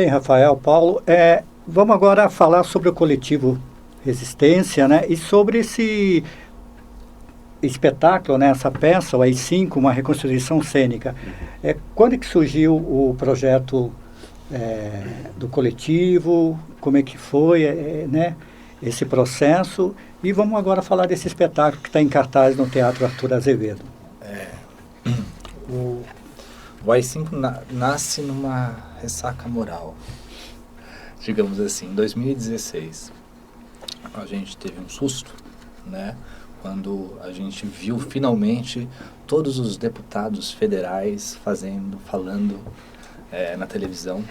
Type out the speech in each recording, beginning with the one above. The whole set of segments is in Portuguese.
bem, Rafael, Paulo. Vamos agora falar sobre o coletivo Resistência, né? E sobre esse espetáculo, né? Essa peça, o AI-5, uma reconstituição cênica. Quando é que surgiu o projeto do coletivo? Como é que foi, né? Esse processo? E vamos agora falar desse espetáculo que está em cartaz no Teatro Arthur Azevedo. O AI-5 nasce numa ressaca moral, digamos assim. Em 2016, a gente teve um susto, né? Quando a gente viu finalmente todos os deputados federais falando na televisão,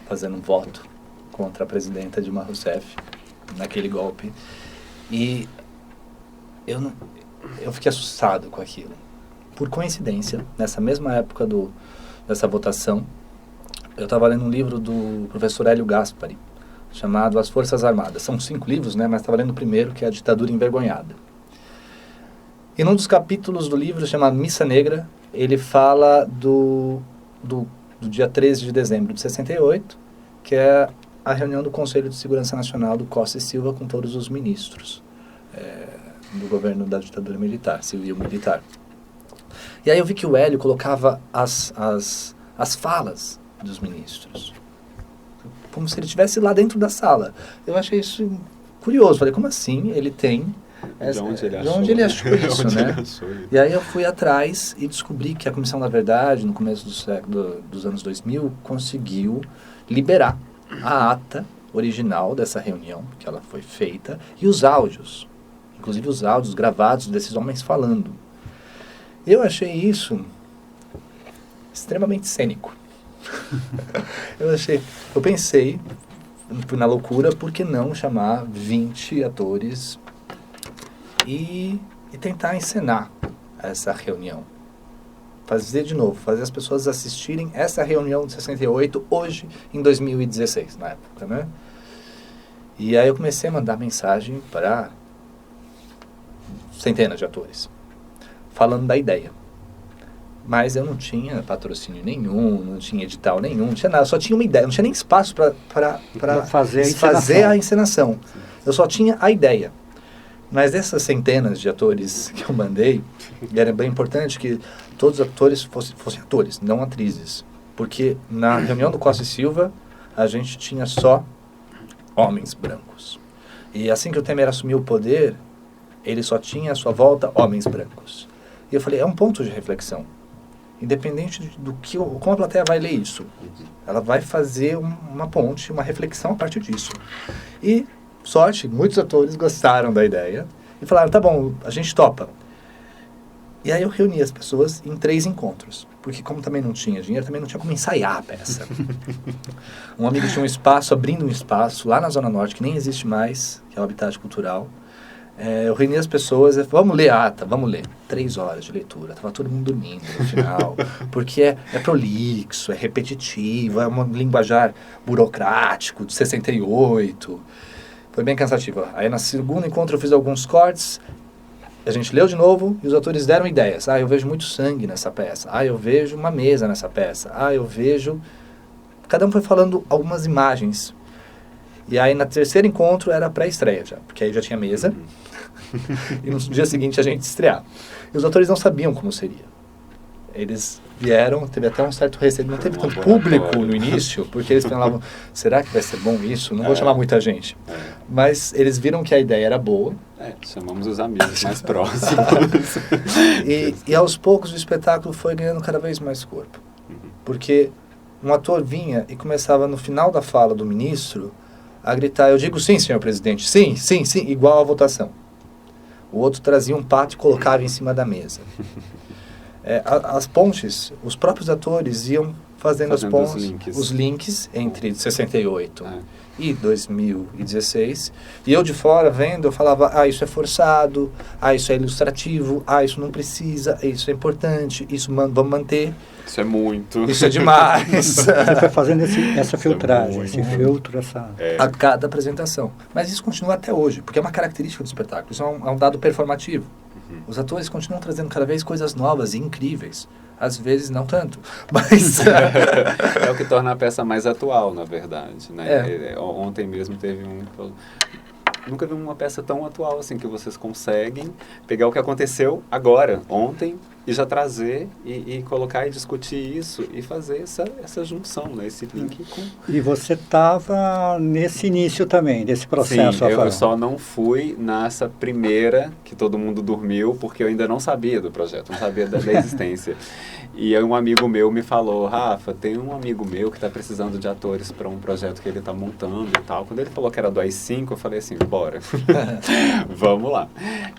fazendo um voto contra a presidenta Dilma Rousseff, naquele golpe. E eu fiquei assustado com aquilo. Por coincidência, nessa mesma época dessa votação, eu estava lendo um livro do professor Hélio Gaspari, chamado As Forças Armadas. São 5 livros, né? Mas estava lendo o primeiro, que é A Ditadura Envergonhada. E num dos capítulos do livro, chamado Missa Negra, ele fala do dia 13 de dezembro de 68, que é a reunião do Conselho de Segurança Nacional do Costa e Silva com todos os ministros do governo da ditadura militar, civil-militar. E aí eu vi que o Hélio colocava as falas dos ministros, como se ele estivesse lá dentro da sala. Eu achei isso curioso. Falei, como assim? Ele tem... De onde ele achou isso, né? E aí eu fui atrás e descobri que a Comissão da Verdade, no começo dos anos 2000, conseguiu liberar a ata original dessa reunião, que ela foi feita, e os áudios, inclusive os áudios gravados desses homens falando. Eu achei isso extremamente cênico. Eu pensei, fui na loucura, por que não chamar 20 atores e tentar encenar essa reunião? Fazer de novo, fazer as pessoas assistirem essa reunião de 68, hoje, em 2016, na época, né? E aí eu comecei a mandar mensagem para centenas de atores, falando da ideia. Mas eu não tinha patrocínio nenhum, não tinha edital nenhum, não tinha nada, só tinha uma ideia, não tinha nem espaço para fazer a encenação. Eu só tinha a ideia. Mas dessas centenas de atores que eu mandei, era bem importante que todos os atores fossem atores, não atrizes. Porque na reunião do Costa e Silva, a gente tinha só homens brancos. E assim que o Temer assumiu o poder, ele só tinha à sua volta homens brancos. E eu falei, é um ponto de reflexão. Independente como a plateia vai ler isso, ela vai fazer uma ponte, uma reflexão a partir disso. E, sorte, muitos atores gostaram da ideia e falaram, tá bom, a gente topa. E aí eu reuni as pessoas em 3 encontros, porque como também não tinha dinheiro, também não tinha como ensaiar a peça. Um amigo tinha um espaço, abrindo um espaço lá na Zona Norte, que nem existe mais, que é o Habitat Cultural. Eu reuni as pessoas e falei, vamos ler a ata, vamos ler. 3 horas de leitura, tava todo mundo dormindo no final, porque é prolixo, é repetitivo, é um linguajar burocrático de 68. Foi bem cansativo. Aí no segundo encontro eu fiz alguns cortes, a gente leu de novo e os atores deram ideias. Eu vejo muito sangue nessa peça. Eu vejo uma mesa nessa peça. Eu vejo... Cada um foi falando algumas imagens. E aí, no terceiro encontro, era a pré-estreia já. Porque aí já tinha mesa. E no dia seguinte, a gente estreava. E os atores não sabiam como seria. Eles vieram, teve até um certo receio. Não teve tanto público no início, porque eles falavam, será que vai ser bom isso? Não vou chamar muita gente. Mas eles viram que a ideia era boa. Chamamos os amigos mais próximos. E aos poucos o espetáculo foi ganhando cada vez mais corpo. Porque um ator vinha e começava no final da fala do ministro a gritar, eu digo sim, senhor presidente, sim, sim, sim, igual à votação. O outro trazia um pato e colocava em cima da mesa. As pontes, os próprios atores iam fazendo as pontes, os links entre 68 e 2016. E eu de fora vendo, eu falava, isso é forçado, isso é ilustrativo, isso não precisa, isso é importante, isso vamos manter. Isso é muito. Isso é demais. Você vai fazendo essa filtragem, esse filtro, a cada apresentação. Mas isso continua até hoje, porque é uma característica do espetáculo, isso é um dado performativo. Os atores continuam trazendo cada vez coisas novas e incríveis. Às vezes não tanto, mas... É o que torna a peça mais atual, na verdade, né? Ontem mesmo teve nunca vi uma peça tão atual assim, que vocês conseguem pegar o que aconteceu agora, ontem, e já trazer e colocar e discutir isso e fazer essa junção, né? Esse link com... E você estava nesse início também, desse processo? Sim, eu só não fui nessa primeira que todo mundo dormiu, porque eu ainda não sabia do projeto, não sabia da existência. E aí um amigo meu me falou, Rafa, tem um amigo meu que está precisando de atores para um projeto que ele está montando e tal. Quando ele falou que era do AI-5, eu falei assim, bora, vamos lá.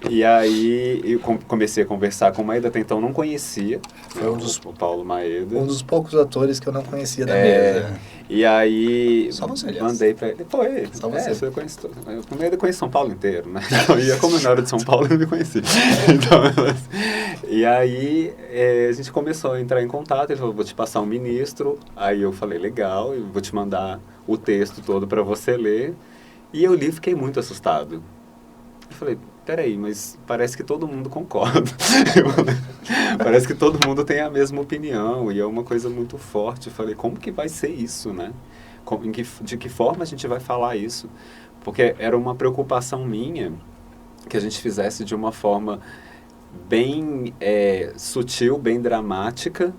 E aí eu comecei a conversar com o Maeda, até então não conhecia, foi o Paulo Maeda. Um dos poucos atores que eu não conhecia da mesa. E aí só você, mandei para ele. Foi, só você. Eu conheço todo. O Maeda conhece São Paulo inteiro, né? Então, como eu não era de São Paulo, eu me conhecia. Então, e aí a gente começou a entrar em contato, ele falou, vou te passar um ministro. Aí eu falei, legal, eu vou te mandar o texto todo para você ler. E eu li e fiquei muito assustado. Eu falei, peraí, mas parece que todo mundo concorda. Parece que todo mundo tem a mesma opinião e é uma coisa muito forte. Eu falei, como que vai ser isso, né? De que forma a gente vai falar isso? Porque era uma preocupação minha que a gente fizesse de uma forma bem sutil, bem dramática,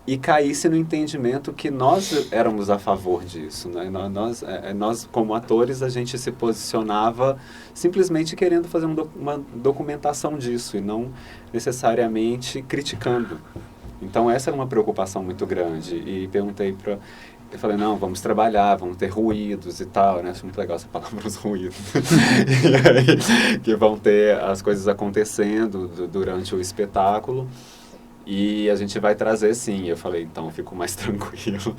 e caísse no entendimento que nós éramos a favor disso, né? Nós, como atores, a gente se posicionava simplesmente querendo fazer uma documentação disso e não necessariamente criticando. Então essa era uma preocupação muito grande e perguntei para... Eu falei, não, vamos trabalhar, vamos ter ruídos e tal, né? Acho muito legal essa palavra, os ruídos. E aí, que vão ter as coisas acontecendo durante o espetáculo. E a gente vai trazer, sim. Eu falei, então, eu fico mais tranquilo.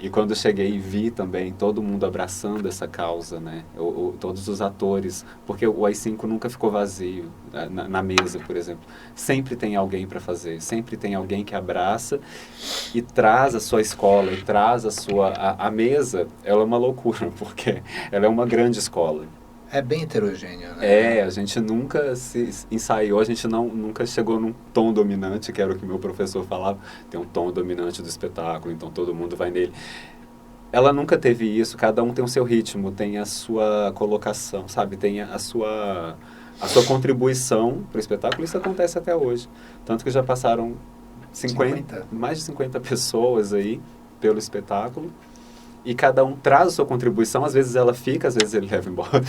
E quando eu cheguei e vi também todo mundo abraçando essa causa, né? Todos os atores, porque o AI-5 nunca ficou vazio na mesa, por exemplo. Sempre tem alguém para fazer, sempre tem alguém que abraça e traz a sua escola, e traz a mesa. Ela é uma loucura, porque ela é uma grande escola. É bem heterogêneo, né? A gente nunca se ensaiou, a gente nunca chegou num tom dominante, que era o que meu professor falava, tem um tom dominante do espetáculo, então todo mundo vai nele. Ela nunca teve isso, cada um tem o seu ritmo, tem a sua colocação, sabe? Tem a sua contribuição para o espetáculo, isso acontece até hoje. Tanto que já passaram 50. Mais de 50 pessoas aí pelo espetáculo. E cada um traz a sua contribuição, às vezes ela fica, às vezes ele leva embora.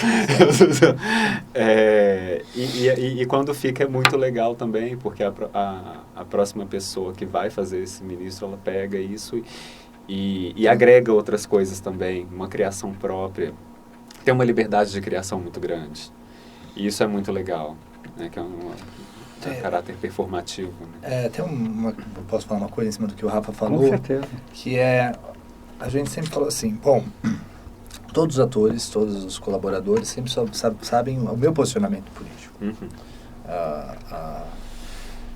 E quando fica é muito legal também, porque a próxima pessoa que vai fazer esse ministro, ela pega isso e agrega outras coisas também, uma criação própria. Tem uma liberdade de criação muito grande. E isso é muito legal, né? Que é um caráter performativo. Né? Posso falar uma coisa em cima do que o Rafa falou? Com certeza. Que é... A gente sempre falou assim, bom, todos os atores, todos os colaboradores sempre sabem o meu posicionamento político. Uhum.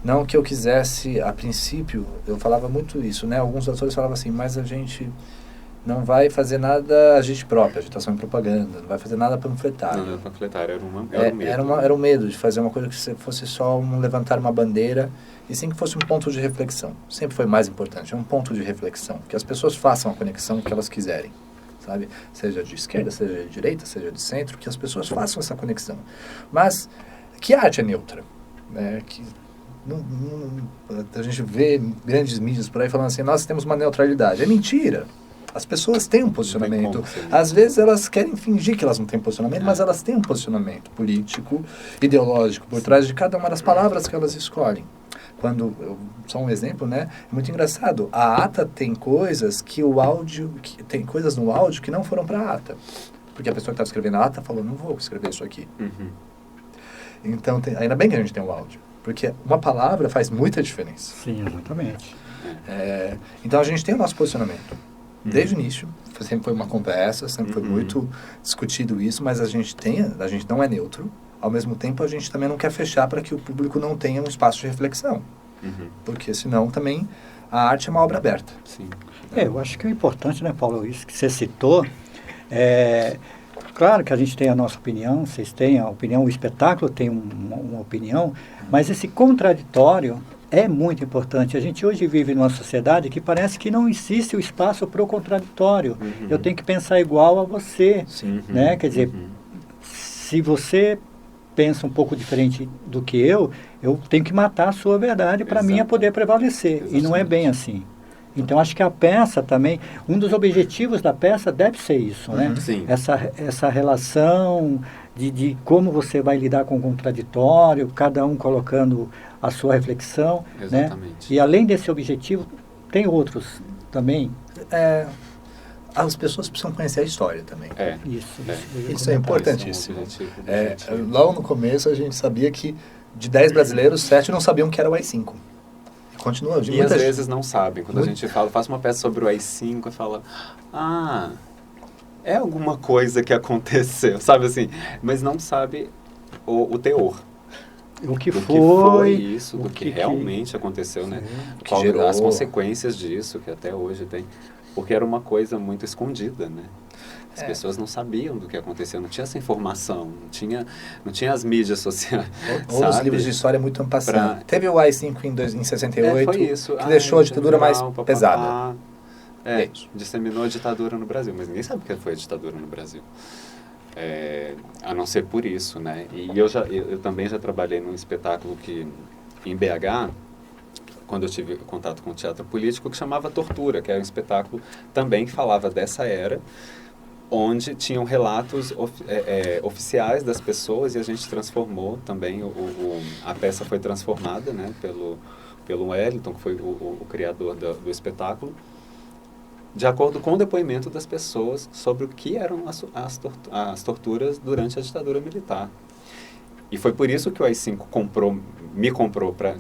Não que eu quisesse, a princípio, eu falava muito isso, né? Alguns atores falavam assim, mas a gente não vai fazer nada agite própria, agitação e propaganda, não vai fazer nada panfletário. Não, panfletário era um medo. Era um medo de fazer uma coisa que fosse só levantar uma bandeira, e sim que fosse um ponto de reflexão. Sempre foi mais importante, é um ponto de reflexão. Que as pessoas façam a conexão que elas quiserem, sabe? Seja de esquerda, seja de direita, seja de centro, que as pessoas façam essa conexão. Mas que a arte é neutra, né? Que a gente vê grandes mídias por aí falando assim, nós temos uma neutralidade. É mentira. As pessoas têm um posicionamento. Às vezes elas querem fingir que elas não têm posicionamento, mas elas têm um posicionamento político, ideológico, por trás de cada uma das palavras que elas escolhem. Só um exemplo, né? É muito engraçado. A ata tem coisas tem coisas no áudio que não foram para a ata. Porque a pessoa que estava escrevendo a ata falou, não vou escrever isso aqui. Uhum. Então, ainda bem que a gente tem o áudio. Porque uma palavra faz muita diferença. Sim, exatamente. Então, a gente tem o nosso posicionamento. Desde o início, sempre foi uma conversa, sempre foi muito discutido isso, mas a gente não é neutro. Ao mesmo tempo, a gente também não quer fechar para que o público não tenha um espaço de reflexão. Porque senão também a arte é uma obra aberta. Sim. Eu acho que é importante, né, Paulo, isso que você citou. claro que a gente tem a nossa opinião, vocês têm a opinião, o espetáculo tem uma opinião, mas esse contraditório é muito importante. A gente hoje vive numa sociedade que parece que não existe o espaço para o contraditório. Eu tenho que pensar igual a você, né? Quer dizer, se você pensa um pouco diferente do que eu tenho que matar a sua verdade para mim poder prevalecer. Exatamente. E não é bem assim. Então, acho que a peça também, um dos objetivos da peça deve ser isso, né? Sim. Essa relação de como você vai lidar com o contraditório, cada um colocando a sua reflexão. Exatamente. Né? E além desse objetivo, tem outros também. As pessoas precisam conhecer a história também. Isso é importantíssimo. Logo no começo a gente sabia que de 10 brasileiros, 7 não sabiam que era o AI-5. Continua. E às vezes não sabem. Quando a gente fala, faço uma peça sobre o AI-5 e fala, é alguma coisa que aconteceu, sabe assim? Mas não sabe o teor. O que foi isso, do que realmente aconteceu, né? Que gerou as consequências disso, que até hoje tem. Porque era uma coisa muito escondida, né? As pessoas não sabiam do que aconteceu, não tinha essa informação, não tinha as mídias sociais. Ou os livros de história muito ampassados. Teve o AI-5 em 68, foi isso. Que deixou a ditadura mais pesada. Disseminou a ditadura no Brasil, mas ninguém sabe o que foi a ditadura no Brasil. A não ser por isso, né? E eu também já trabalhei num espetáculo em BH, quando eu tive contato com o teatro político, que chamava Tortura, que era um espetáculo também que falava dessa era, onde tinham relatos oficiais das pessoas e a gente transformou também, a peça foi transformada, né, pelo Wellington, que foi o criador do espetáculo, de acordo com o depoimento das pessoas sobre o que eram as torturas durante a ditadura militar. E foi por isso que o AI-5 me comprou para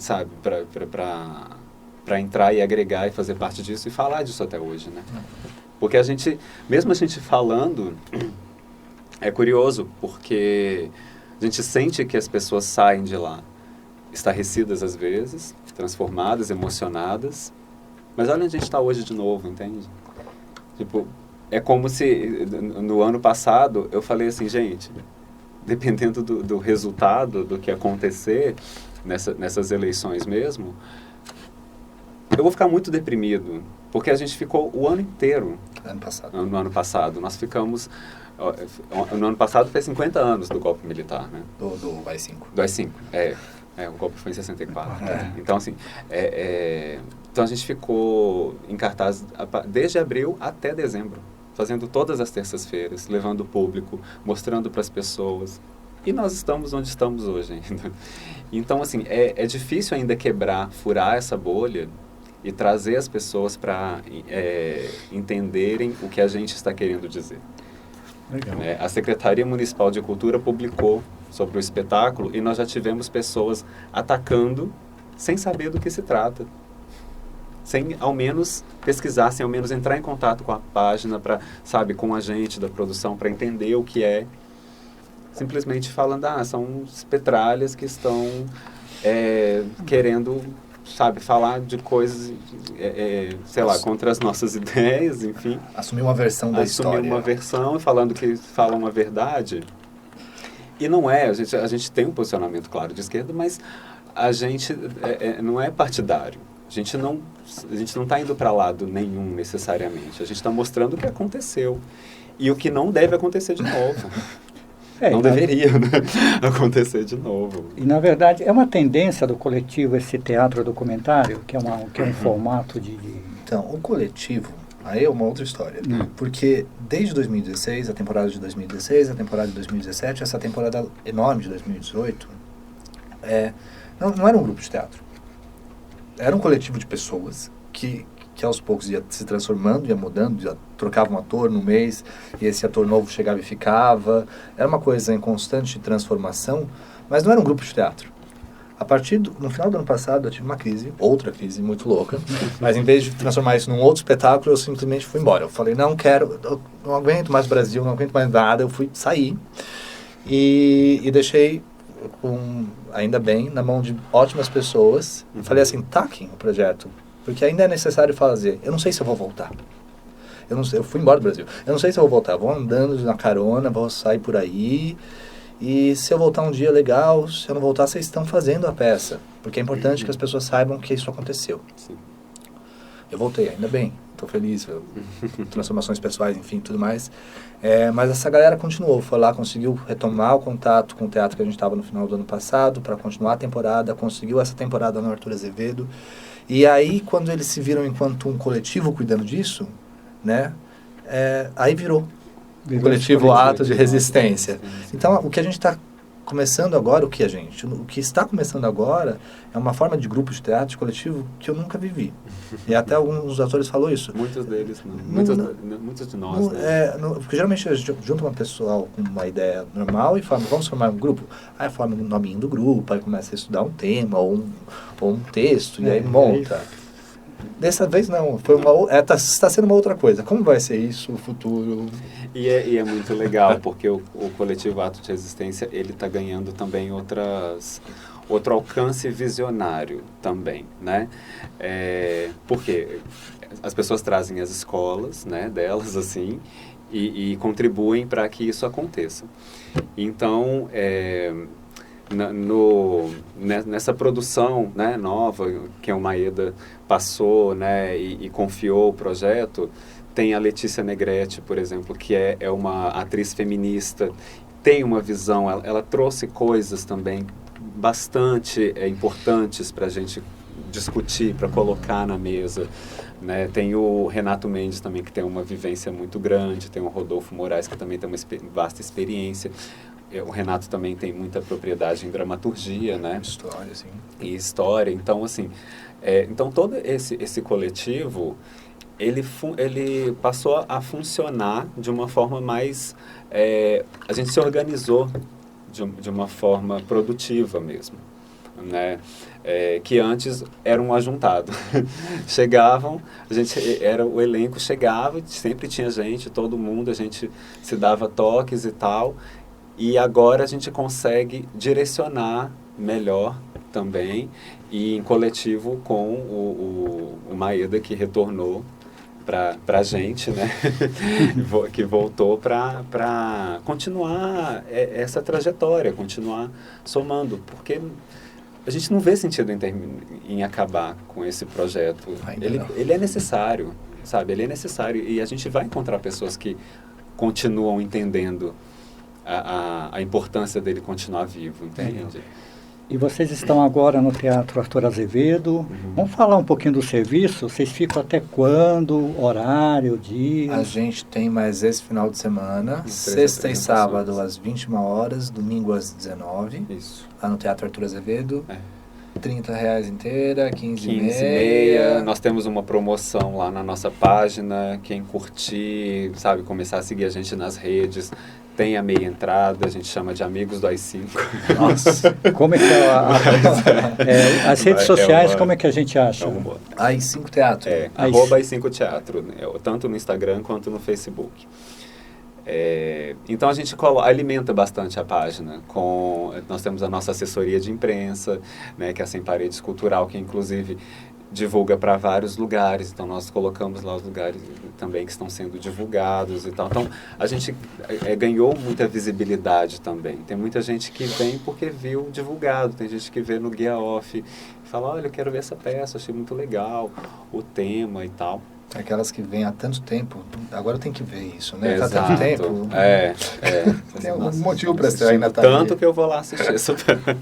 entrar e agregar e fazer parte disso e falar disso até hoje, né? Porque mesmo a gente falando, é curioso, porque a gente sente que as pessoas saem de lá estarrecidas às vezes, transformadas, emocionadas, mas olha onde a gente está hoje de novo, entende? Tipo, é como se no ano passado eu falei assim, gente, dependendo do resultado, do que acontecer nessas eleições mesmo, eu vou ficar muito deprimido, porque a gente ficou o ano inteiro. No ano passado. Nós ficamos... No ano passado fez 50 anos do golpe militar, né? Do AI-5. Do AI-5, o golpe foi em 64. Então, assim, então a gente ficou em cartaz desde abril até dezembro, fazendo todas as terças-feiras, levando o público, mostrando para as pessoas. E nós estamos onde estamos hoje ainda. Então, assim, é difícil ainda furar essa bolha e trazer as pessoas para entenderem o que a gente está querendo dizer. Legal. A Secretaria Municipal de Cultura publicou sobre o espetáculo e nós já tivemos pessoas atacando sem saber do que se trata. Sem ao menos pesquisar, sem ao menos entrar em contato com a página, com a gente da produção, para entender o que é. Simplesmente falando, são os petralhas que estão querendo, falar de coisas, contra as nossas ideias, enfim. Assumir uma versão da história. Assumir uma versão e falando que falam uma verdade. E não a gente tem um posicionamento claro de esquerda, mas a gente não é partidário. A gente não está indo para lado nenhum necessariamente. A gente está mostrando o que aconteceu e o que não deve acontecer de novo. Não deveria, né, acontecer de novo. E, na verdade, é uma tendência do coletivo esse teatro documentário, que é um formato de... Então, o coletivo, aí é uma outra história. Porque desde 2016, a temporada de 2016, a temporada de 2017, essa temporada enorme de 2018, não era um grupo de teatro. Era um coletivo de pessoas que aos poucos ia se transformando, ia mudando, já trocava um ator no mês, e esse ator novo chegava e ficava. Era uma coisa em constante transformação, mas não era um grupo de teatro. No final do ano passado, eu tive outra crise muito louca, mas em vez de transformar isso num outro espetáculo, eu simplesmente fui embora. Eu falei, não não aguento mais Brasil, não aguento mais nada, eu fui sair e deixei, ainda bem, na mão de ótimas pessoas. Falei assim, taquem o projeto, porque ainda é necessário fazer. Eu não sei se eu vou voltar. Eu não sei, eu fui embora do Brasil. Eu não sei se eu vou voltar. Eu vou andando na carona, vou sair por aí. E se eu voltar um dia, legal. Se eu não voltar, vocês estão fazendo a peça. Porque é importante que as pessoas saibam que isso aconteceu. Sim. Eu voltei, ainda bem. Estou feliz. Transformações pessoais, enfim, tudo mais. Mas essa galera continuou. Foi lá, conseguiu retomar o contato com o teatro que a gente estava no final do ano passado para continuar a temporada. Conseguiu essa temporada no Arthur Azevedo. E aí, quando eles se viram enquanto um coletivo cuidando disso, né? Aí virou o coletivo Ato de Resistência. Então, o que a gente está começando agora, o que está começando agora é uma forma de grupo de teatro, de coletivo, que eu nunca vivi. E até alguns dos atores falou isso. Muitos deles, muitos de nós. Porque geralmente a gente junta uma pessoa com uma ideia normal e fala, vamos formar um grupo. Aí forma o nominho do grupo, aí começa a estudar um tema ou um texto, e aí monta. Dessa vez não, está sendo uma outra coisa. Como vai ser isso, o futuro? E é muito legal, porque o coletivo Ato de Resistência, ele está ganhando também outro alcance visionário também, né? Porque as pessoas trazem as escolas, né, delas, assim, e contribuem para que isso aconteça. Então, nessa produção, né, nova que o Maeda passou, né, e confiou o projeto, tem a Letícia Negrete, por exemplo, que é uma atriz feminista, tem uma visão, ela trouxe coisas também bastante importantes para a gente discutir, para colocar na mesa, né? Tem o Renato Mendes também, que tem uma vivência muito grande, tem o Rodolfo Moraes, que também tem uma vasta experiência. O Renato também tem muita propriedade em dramaturgia, né? História, sim. E história. Então, assim, então todo esse coletivo, ele passou a funcionar de uma forma mais... a gente se organizou de uma forma produtiva mesmo, né? Que antes era um ajuntado. Chegavam, o elenco chegava, sempre tinha gente, todo mundo, a gente se dava toques e tal... E agora a gente consegue direcionar melhor também, e em coletivo com o Maeda, que retornou para a gente, né? Que voltou para continuar essa trajetória, continuar somando, porque a gente não vê sentido em acabar com esse projeto. Ele é necessário, sabe? Ele é necessário, e a gente vai encontrar pessoas que continuam entendendo a importância dele continuar vivo, entende? E vocês estão agora no Teatro Arthur Azevedo. Uhum. Vamos falar um pouquinho do serviço? Vocês ficam até quando? Horário, dia? A gente tem mais esse final de semana, sexta e sábado às 21 horas, domingo às 19. Isso. Lá no Teatro Arthur Azevedo. R$30 inteira, 15,5. Nós temos uma promoção lá na nossa página. Quem curtir, sabe, começar a seguir a gente nas redes, tem a meia entrada, a gente chama de Amigos do AI5. Nossa! Como é que as redes sociais, como é que a gente acha? AI5 Teatro. @AI5 Teatro, né? Tanto no Instagram quanto no Facebook. Então a gente alimenta bastante a página. Nós temos a nossa assessoria de imprensa, né, que é a Sem Paredes Cultural, que inclusive divulga para vários lugares. Então nós colocamos lá os lugares também que estão sendo divulgados e tal. Então a gente ganhou muita visibilidade também. Tem muita gente que vem porque viu divulgado, tem gente que vê no guia off e fala, olha, eu quero ver essa peça, achei muito legal o tema e tal. Aquelas que vêm há tanto tempo, agora tem que ver isso, né? Exato. Há tanto tempo. Tem algum motivo para estar aí na tanto que eu vou lá assistir essa peça.